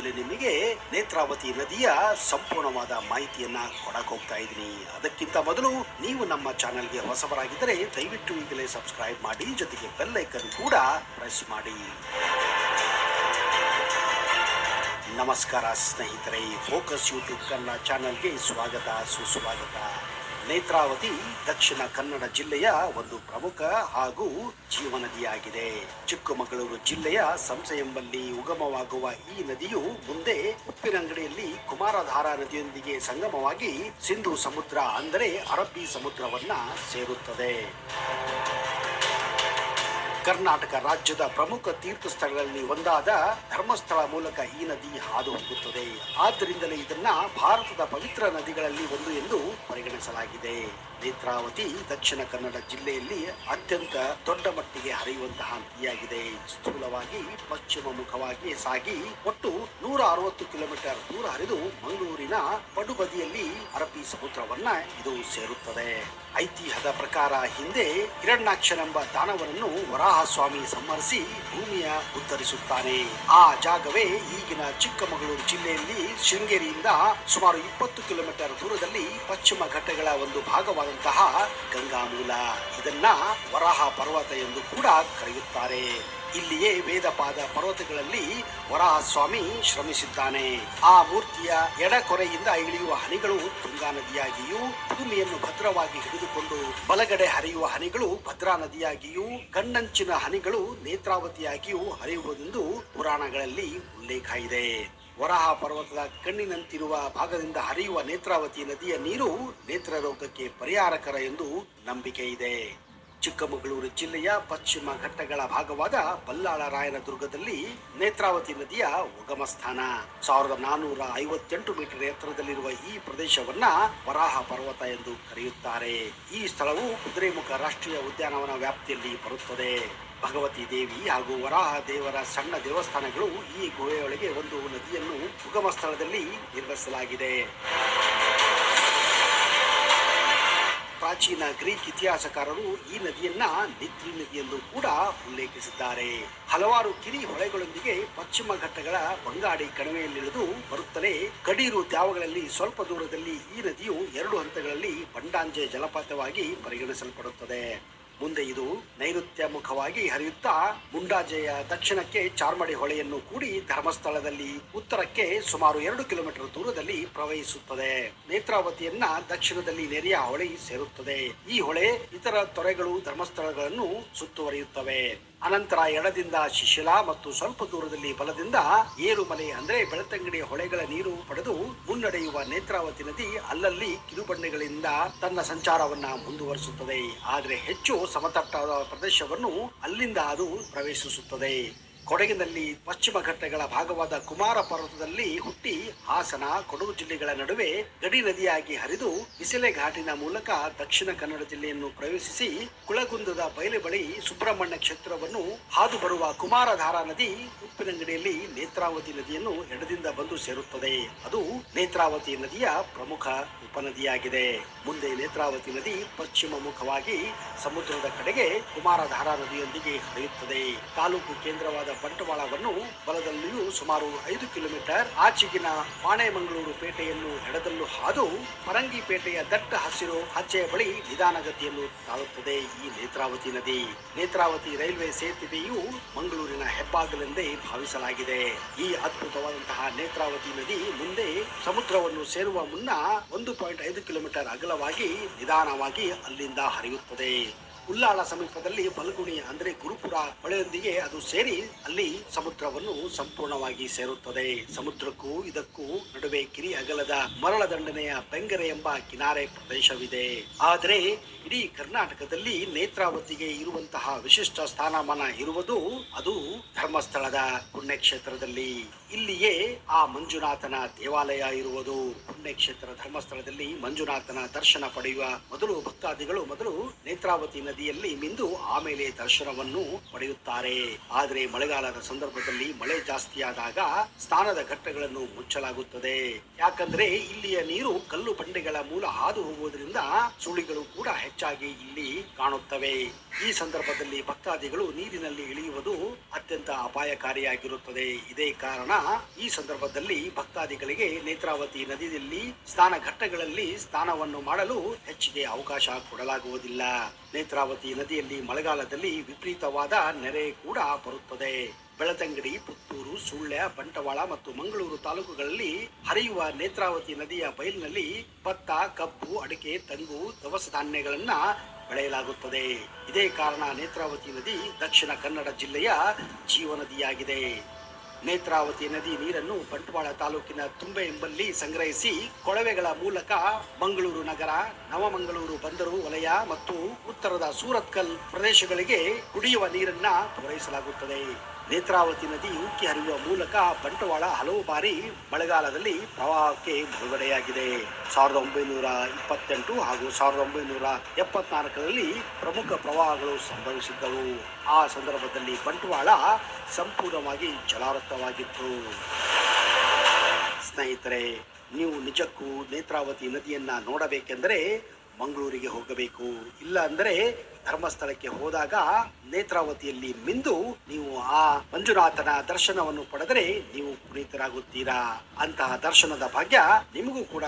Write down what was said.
ವಿಡಿಯೋದಲ್ಲಿ ನಿಮಗೆ ನೇತ್ರಾವತಿ ನದಿಯ ಸಂಪೂರ್ಣವಾದ ಮಾಹಿತಿಯನ್ನ ಕೊಡಕ್ಕೆ ಹೋಗ್ತಾ ಇದ್ದೀನಿ. ಅದಕ್ಕಿಂತ ಮೊದಲು ನೀವು ನಮ್ಮ ಚಾನೆಲ್ಗೆ ಹೊಸಬರಾಗಿದ್ದರೆ ದಯವಿಟ್ಟು ಈಗಲೇ ಸಬ್ಸ್ಕ್ರೈಬ್ ಮಾಡಿ, ಜೊತೆಗೆ ಬೆಲ್ ಐಕನ್ ಕೂಡ ಪ್ರೆಸ್ ಮಾಡಿ. ನಮಸ್ಕಾರ ಸ್ನೇಹಿತರೆ, ಫೋಕಸ್ ಯೂಟ್ಯೂಬ್ ಕನ್ನಡ ಚಾನೆಲ್ಗೆ ಸ್ವಾಗತ ಸುಸ್ವಾಗತ. ನೇತ್ರಾವತಿ ದಕ್ಷಿಣ ಕನ್ನಡ ಜಿಲ್ಲೆಯ ಒಂದು ಪ್ರಮುಖ ಹಾಗೂ ಜೀವನದಿಯಾಗಿದೆ. ಚಿಕ್ಕಮಗಳೂರು ಜಿಲ್ಲೆಯ ಸಂಸೆ ಎಂಬಲ್ಲಿ ಉಗಮವಾಗುವ ಈ ನದಿಯು ಮುಂದೆ ಉಪ್ಪಿನಂಗಡಿಯಲ್ಲಿ ಕುಮಾರಧಾರಾ ನದಿಯೊಂದಿಗೆ ಸಂಗಮವಾಗಿ ಸಿಂಧೂ ಸಮುದ್ರ ಅಂದರೆ ಅರಬ್ಬಿ ಸಮುದ್ರವನ್ನ ಸೇರುತ್ತದೆ. ಕರ್ನಾಟಕ ರಾಜ್ಯದ ಪ್ರಮುಖ ತೀರ್ಥ ಸ್ಥಳಗಳಲ್ಲಿ ಒಂದಾದ ಧರ್ಮಸ್ಥಳ ಮೂಲಕ ಈ ನದಿ ಹಾದು ಹೋಗುತ್ತದೆ. ಆದ್ದರಿಂದಲೇ ಇದನ್ನ ಭಾರತದ ಪವಿತ್ರ ನದಿಗಳಲ್ಲಿ ಒಂದು ಎಂದು ಪರಿಗಣಿಸಲಾಗಿದೆ. ನೇತ್ರಾವತಿ ದಕ್ಷಿಣ ಕನ್ನಡ ಜಿಲ್ಲೆಯಲ್ಲಿ ಅತ್ಯಂತ ದೊಡ್ಡ ಮಟ್ಟಿಗೆ ಹರಿಯುವಂತಹ ನದಿಯಾಗಿದೆ. ಸ್ಥೂಲವಾಗಿ ಪಶ್ಚಿಮ ಮುಖವಾಗಿ ಸಾಗಿ ಒಟ್ಟು 160 ಕಿಲೋಮೀಟರ್ ದೂರ ಹರಿದು ಮಂಗಳೂರಿನ ಪಡುಬದಿಯಲ್ಲಿ ಅರಬ್ಬಿ ಸಮುದ್ರವನ್ನ ಇದು ಸೇರುತ್ತದೆ. ಐತಿಹ್ಯದ ಪ್ರಕಾರ ಹಿಂದೆ ಹಿರಣ್ಯಾಕ್ಷನೆಂಬ ದಾನವನನ್ನು ವರಾಹಸ್ವಾಮಿ ಸಂಹರಿಸಿ ಭೂಮಿಯ ಉದ್ಧರಿಸುತ್ತಾನೆ. ಆ ಜಾಗವೇ ಈಗಿನ ಚಿಕ್ಕಮಗಳೂರು ಜಿಲ್ಲೆಯಲ್ಲಿ ಶೃಂಗೇರಿಯಿಂದ ಸುಮಾರು 20 ಕಿಲೋಮೀಟರ್ ದೂರದಲ್ಲಿ ಪಶ್ಚಿಮ ಘಟ್ಟಗಳ ಒಂದು ಭಾಗವಾದಂತಹ ಗಂಗಾಮೂಲ. ಇದನ್ನ ವರಾಹ ಪರ್ವತ ಎಂದು ಕೂಡ ಕರೆಯುತ್ತಾರೆ. ಇಲ್ಲಿಯೇ ವೇದಪಾದ ಪರ್ವತಗಳಲ್ಲಿ ವರಾಹಸ್ವಾಮಿ ಶ್ರಮಿಸಿದ್ದಾನೆ. ಆ ಮೂರ್ತಿಯ ಎಡಕೊರೆಯಿಂದ ಇಳಿಯುವ ಹನಿಗಳು ತುಂಗಾ ನದಿಯಾಗಿಯೂ, ಭೂಮಿಯನ್ನು ಭದ್ರವಾಗಿ ಹಿಡಿದುಕೊಂಡು ಬಲಗಡೆ ಹರಿಯುವ ಹನಿಗಳು ಭದ್ರಾ ನದಿಯಾಗಿಯೂ, ಕಣ್ಣಂಚಿನ ಹನಿಗಳು ನೇತ್ರಾವತಿಯಾಗಿಯೂ ಹರಿಯುವುದೆಂದು ಪುರಾಣಗಳಲ್ಲಿ ಉಲ್ಲೇಖ ಇದೆ. ವರಾಹ ಪರ್ವತದ ಕಣ್ಣಿನಂತಿರುವ ಭಾಗದಿಂದ ಹರಿಯುವ ನೇತ್ರಾವತಿ ನದಿಯ ನೀರು ನೇತ್ರ ರೋಗಕ್ಕೆ ಪರಿಹಾರಕರ ಎಂದು ನಂಬಿಕೆ ಇದೆ. ಚಿಕ್ಕಮಗಳೂರು ಜಿಲ್ಲೆಯ ಪಶ್ಚಿಮ ಘಟ್ಟಗಳ ಭಾಗವಾದ ಬಲ್ಲಾಳರಾಯನ ದುರ್ಗದಲ್ಲಿ ನೇತ್ರಾವತಿ ನದಿಯ ಉಗಮ ಸ್ಥಾನ. 1458 ಮೀಟರ್ ಎತ್ತರದಲ್ಲಿರುವ ಈ ಪ್ರದೇಶವನ್ನ ವರಾಹ ಪರ್ವತ ಎಂದು ಕರೆಯುತ್ತಾರೆ. ಈ ಸ್ಥಳವು ಕುದುರೆಮುಖ ರಾಷ್ಟ್ರೀಯ ಉದ್ಯಾನವನ ವ್ಯಾಪ್ತಿಯಲ್ಲಿ ಬರುತ್ತದೆ. ಭಗವತಿ ದೇವಿ ಹಾಗೂ ವರಾಹ ದೇವರ ಸಣ್ಣ ದೇವಸ್ಥಾನಗಳು ಈ ಗುಹೆಯೊಳಗೆ ಒಂದು ನದಿಯನ್ನು ಉಗಮ ಸ್ಥಳದಲ್ಲಿ ನಿರ್ಮಿಸಲಾಗಿದೆ. ಪ್ರಾಚೀನ ಗ್ರೀಕ್ ಇತಿಹಾಸಕಾರರು ಈ ನದಿಯನ್ನ ನಿತ್ರಿ ನದಿ ಎಂದು ಕೂಡ ಉಲ್ಲೇಖಿಸಿದ್ದಾರೆ. ಹಲವಾರು ಕಿರಿ ಹೊಳೆಗಳೊಂದಿಗೆ ಪಶ್ಚಿಮ ಘಟ್ಟಗಳ ಬಂಗಾಡಿ ಕಣಿವೆಯಲ್ಲಿಳಿದು ಬರುತ್ತಲೇ ಕಡೀರು ದ್ಯಾವಗಳಲ್ಲಿ ಸ್ವಲ್ಪ ದೂರದಲ್ಲಿ ಈ ನದಿಯು 2 ಹಂತಗಳಲ್ಲಿ ಬಂಡಾಂಜೆ ಜಲಪಾತವಾಗಿ ಪರಿಗಣಿಸಲ್ಪಡುತ್ತದೆ. ಮುಂದೆ ಇದು ನೈಋತ್ಯ ಮುಖವಾಗಿ ಹರಿಯುತ್ತಾ ಮುಂಡಾಜೆಯ ದಕ್ಷಿಣಕ್ಕೆ ಚಾರ್ಮಡಿ ಹೊಳೆಯನ್ನು ಕೂಡಿ ಧರ್ಮಸ್ಥಳದಲ್ಲಿ ಉತ್ತರಕ್ಕೆ ಸುಮಾರು 2 ಕಿಲೋಮೀಟರ್ ದೂರದಲ್ಲಿ ಪ್ರವಹಿಸುತ್ತದೆ. ನೇತ್ರಾವತಿಯನ್ನ ದಕ್ಷಿಣದಲ್ಲಿ ನೆರೆಯ ಹೊಳೆ ಸೇರುತ್ತದೆ. ಈ ಹೊಳೆ ಇತರ ತೊರೆಗಳು ಧರ್ಮಸ್ಥಳಗಳನ್ನು ಸುತ್ತುವರಿಯುತ್ತವೆ. ಅನಂತರ ಎಡದಿಂದ ಶಿಶಿಲ ಮತ್ತು ಸ್ವಲ್ಪ ದೂರದಲ್ಲಿ ಬಲದಿಂದ ಏರುಮಲೆ ಅಂದ್ರೆ ಬೆಳತಂಗಡಿ ಹೊಳೆಗಳ ನೀರು ಪಡೆದು ಮುನ್ನಡೆಯುವ ನೇತ್ರಾವತಿ ನದಿ ಅಲ್ಲಲ್ಲಿ ಕಿರುಬಂಡೆಗಳಿಂದ ತನ್ನ ಸಂಚಾರವನ್ನ ಮುಂದುವರಿಸುತ್ತದೆ. ಆದರೆ ಹೆಚ್ಚು ಸಮತಟ್ಟಾದ ಪ್ರದೇಶವನ್ನು ಅಲ್ಲಿಂದ ಅದು ಪ್ರವೇಶಿಸುತ್ತದೆ. ಕೊಡಗಿನಲ್ಲಿ ಪಶ್ಚಿಮ ಘಟ್ಟಗಳ ಭಾಗವಾದ ಕುಮಾರ ಪರ್ವತದಲ್ಲಿ ಹುಟ್ಟಿ ಹಾಸನ, ಕೊಡಗು ಜಿಲ್ಲೆಗಳ ನಡುವೆ ಗಡಿ ನದಿಯಾಗಿ ಹರಿದು ಬಿಸಿಲೆ ಘಾಟಿನ ಮೂಲಕ ದಕ್ಷಿಣ ಕನ್ನಡ ಜಿಲ್ಲೆಯನ್ನು ಪ್ರವೇಶಿಸಿ ಕುಳಗುಂದದ ಬಯಲು ಬಳಿ ಸುಬ್ರಹ್ಮಣ್ಯ ಕ್ಷೇತ್ರವನ್ನು ಹಾದು ಬರುವ ಕುಮಾರಧಾರಾ ನದಿ ಉಪ್ಪಿನಂಗಡಿಯಲ್ಲಿ ನೇತ್ರಾವತಿ ನದಿಯನ್ನು ಎಡದಿಂದ ಬಂದು ಸೇರುತ್ತದೆ. ಅದು ನೇತ್ರಾವತಿ ನದಿಯ ಪ್ರಮುಖ ಉಪನದಿಯಾಗಿದೆ. ಮುಂದೆ ನೇತ್ರಾವತಿ ನದಿ ಪಶ್ಚಿಮ ಮುಖವಾಗಿ ಸಮುದ್ರದ ಕಡೆಗೆ ಕುಮಾರಧಾರಾ ನದಿಯೊಂದಿಗೆ ಹರಿಯುತ್ತದೆ. ತಾಲೂಕು ಕೇಂದ್ರವಾದ ಬಂಟ್ವಾಳವನ್ನು ಬಲದಲ್ಲಿಯೂ ಸುಮಾರು 5 ಕಿಲೋಮೀಟರ್ ಆಚೆಗಿನ ಪಾಣೆಮಂಗಳೂರು ಪೇಟೆಯನ್ನು ಎಡದಲ್ಲೂ ಹಾದು ಪರಂಗಿಪೇಟೆಯ ದಟ್ಟ ಹಸಿರು ಹಚ್ಚೆಯ ಬಳಿ ನಿಧಾನಗತಿಯನ್ನು ತಾಳುತ್ತದೆ ಈ ನೇತ್ರಾವತಿ ನದಿ. ನೇತ್ರಾವತಿ ರೈಲ್ವೆ ಸೇತುವೆಯು ಮಂಗಳೂರಿನ ಹೆಬ್ಬಾಗಲೆಂದೇ ಭಾವಿಸಲಾಗಿದೆ. ಈ ಅದ್ಭುತವಾದಂತಹ ನೇತ್ರಾವತಿ ನದಿ ಮುಂದೆ ಸಮುದ್ರವನ್ನು ಸೇರುವ ಮುನ್ನ 1.5 ಕಿಲೋಮೀಟರ್ ಅಗಲವಾಗಿ ನಿಧಾನವಾಗಿ ಅಲ್ಲಿಂದ ಹರಿಯುತ್ತದೆ. ಉಲ್ಲಾಳ ಸಮೀಪದಲ್ಲಿ ಫಲ್ಗುಣಿ ಅಂದ್ರೆ ಗುರುಪುರ ಹೊಳೆಯೊಂದಿಗೆ ಅದು ಸೇರಿ ಅಲ್ಲಿ ಸಮುದ್ರವನ್ನು ಸಂಪೂರ್ಣವಾಗಿ ಸೇರುತ್ತದೆ. ಸಮುದ್ರಕ್ಕೂ ಇದಕ್ಕೂ ನಡುವೆ ಕಿರಿ ಅಗಲದ ಮರಳ ದಂಡನೆಯ ಬೆಂಗರೆ ಎಂಬ ಕಿನಾರೆ ಪ್ರದೇಶವಿದೆ. ಆದರೆ ಇಡೀ ಕರ್ನಾಟಕದಲ್ಲಿ ನೇತ್ರಾವತಿಗೆ ಇರುವಂತಹ ವಿಶಿಷ್ಟ ಸ್ಥಾನಮಾನ ಇರುವುದು ಅದು ಧರ್ಮಸ್ಥಳದ ಪುಣ್ಯಕ್ಷೇತ್ರದಲ್ಲಿ. ಇಲ್ಲಿಯೇ ಆ ಮಂಜುನಾಥನ ದೇವಾಲಯ ಇರುವುದು. ಪುಣ್ಯಕ್ಷೇತ್ರ ಧರ್ಮಸ್ಥಳದಲ್ಲಿ ಮಂಜುನಾಥನ ದರ್ಶನ ಪಡೆಯುವ ಮೊದಲು ಭಕ್ತಾದಿಗಳು ನೇತ್ರಾವತಿ ನದಿಯಲ್ಲಿ ಮಿಂದು ಆಮೇಲೆ ದರ್ಶನವನ್ನು ಪಡೆಯುತ್ತಾರೆ. ಆದರೆ ಮಳೆಗಾಲದ ಸಂದರ್ಭದಲ್ಲಿ ಮಳೆ ಜಾಸ್ತಿಯಾದಾಗ ಸ್ನಾನದ ಘಟ್ಟಗಳನ್ನು ಮುಚ್ಚಲಾಗುತ್ತದೆ. ಯಾಕಂದ್ರೆ ಇಲ್ಲಿಯ ನೀರು ಕಲ್ಲು ಬಂಡೆಗಳ ಮೂಲ ಹಾದು ಹೋಗುವುದರಿಂದ ಸುಳಿಗಳು ಕೂಡ ಹೆಚ್ಚಾಗಿ ಇಲ್ಲಿ ಕಾಣುತ್ತವೆ. ಈ ಸಂದರ್ಭದಲ್ಲಿ ಭಕ್ತಾದಿಗಳು ನೀರಿನಲ್ಲಿ ಇಳಿಯುವುದು ಅತ್ಯಂತ ಅಪಾಯಕಾರಿಯಾಗಿರುತ್ತದೆ. ಇದೇ ಕಾರಣ ಈ ಸಂದರ್ಭದಲ್ಲಿ ಭಕ್ತಾದಿಗಳಿಗೆ ನೇತ್ರಾವತಿ ನದಿಯಲ್ಲಿ ಸ್ನಾನ ಘಟ್ಟಗಳಲ್ಲಿ ಸ್ನಾನವನ್ನು ಮಾಡಲು ಹೆಚ್ಚಿಗೆ ಅವಕಾಶ ಕೊಡಲಾಗುವುದಿಲ್ಲ. ನೇತ್ರಾವತಿ ನದಿಯಲ್ಲಿ ಮಳೆಗಾಲದಲ್ಲಿ ವಿಪರೀತವಾದ ನೆರೆ ಕೂಡ ಬರುತ್ತದೆ. ಬೆಳತಂಗಡಿ, ಪುತ್ತೂರು, ಸುಳ್ಯ, ಬಂಟವಾಳ ಮತ್ತು ಮಂಗಳೂರು ತಾಲೂಕುಗಳಲ್ಲಿ ಹರಿಯುವ ನೇತ್ರಾವತಿ ನದಿಯ ಬಯಲಿನಲ್ಲಿ ಭತ್ತ, ಕಬ್ಬು, ಅಡಿಕೆ, ತೆಂಗು, ದವಸ ಧಾನ್ಯಗಳನ್ನ ಬೆಳೆಯಲಾಗುತ್ತದೆ. ಇದೇ ಕಾರಣ ನೇತ್ರಾವತಿ ನದಿ ದಕ್ಷಿಣ ಕನ್ನಡ ಜಿಲ್ಲೆಯ ಜೀವನದಿಯಾಗಿದೆ. ನೇತ್ರಾವತಿ ನದಿ ನೀರನ್ನು ಬಂಟ್ವಾಳ ತಾಲೂಕಿನ ತುಂಬೆ ಎಂಬಲ್ಲಿ ಸಂಗ್ರಹಿಸಿ ಕೊಳವೆಗಳ ಮೂಲಕ ಮಂಗಳೂರು ನಗರ, ನವಮಂಗಳೂರು ಬಂದರು ವಲಯ ಮತ್ತು ಉತ್ತರದ ಸೂರತ್ಕಲ್ ಪ್ರದೇಶಗಳಿಗೆ ಕುಡಿಯುವ ನೀರನ್ನ ಪೂರೈಸಲಾಗುತ್ತದೆ. ನೇತ್ರಾವತಿ ನದಿ ಉಕ್ಕಿ ಹರಿಯುವ ಮೂಲಕ ಬಂಟ್ವಾಳ ಹಲವು ಬಾರಿ ಮಳೆಗಾಲದಲ್ಲಿ ಪ್ರವಾಹಕ್ಕೆ ಮುಳುಗಡೆಯಾಗಿದೆ. 1928 ಹಾಗೂ 1974ರಲ್ಲಿ ಪ್ರಮುಖ ಪ್ರವಾಹಗಳು ಸಂಭವಿಸಿದ್ದವು. ಆ ಸಂದರ್ಭದಲ್ಲಿ ಬಂಟ್ವಾಳ ಸಂಪೂರ್ಣವಾಗಿ ಜಲಾವೃತವಾಗಿತ್ತು. ಸ್ನೇಹಿತರೆ, ನೀವು ನಿಜಕ್ಕೂ ನೇತ್ರಾವತಿ ನದಿಯನ್ನ ನೋಡಬೇಕೆಂದರೆ ಮಂಗಳೂರಿಗೆ ಹೋಗಬೇಕು. ಇಲ್ಲ ಅಂದರೆ ಧರ್ಮಸ್ಥಳಕ್ಕೆ ಹೋದಾಗ ನೇತ್ರಾವತಿಯಲ್ಲಿ ಮಿಂದು ನೀವು ಆ ಮಂಜುನಾಥನ ದರ್ಶನವನ್ನು ಪಡೆದರೆ ನೀವು ಪುನೀತರಾಗುತ್ತೀರಾ. ಅಂತಹ ದರ್ಶನದ ಭಾಗ್ಯ ನಿಮಗೂ ಕೂಡ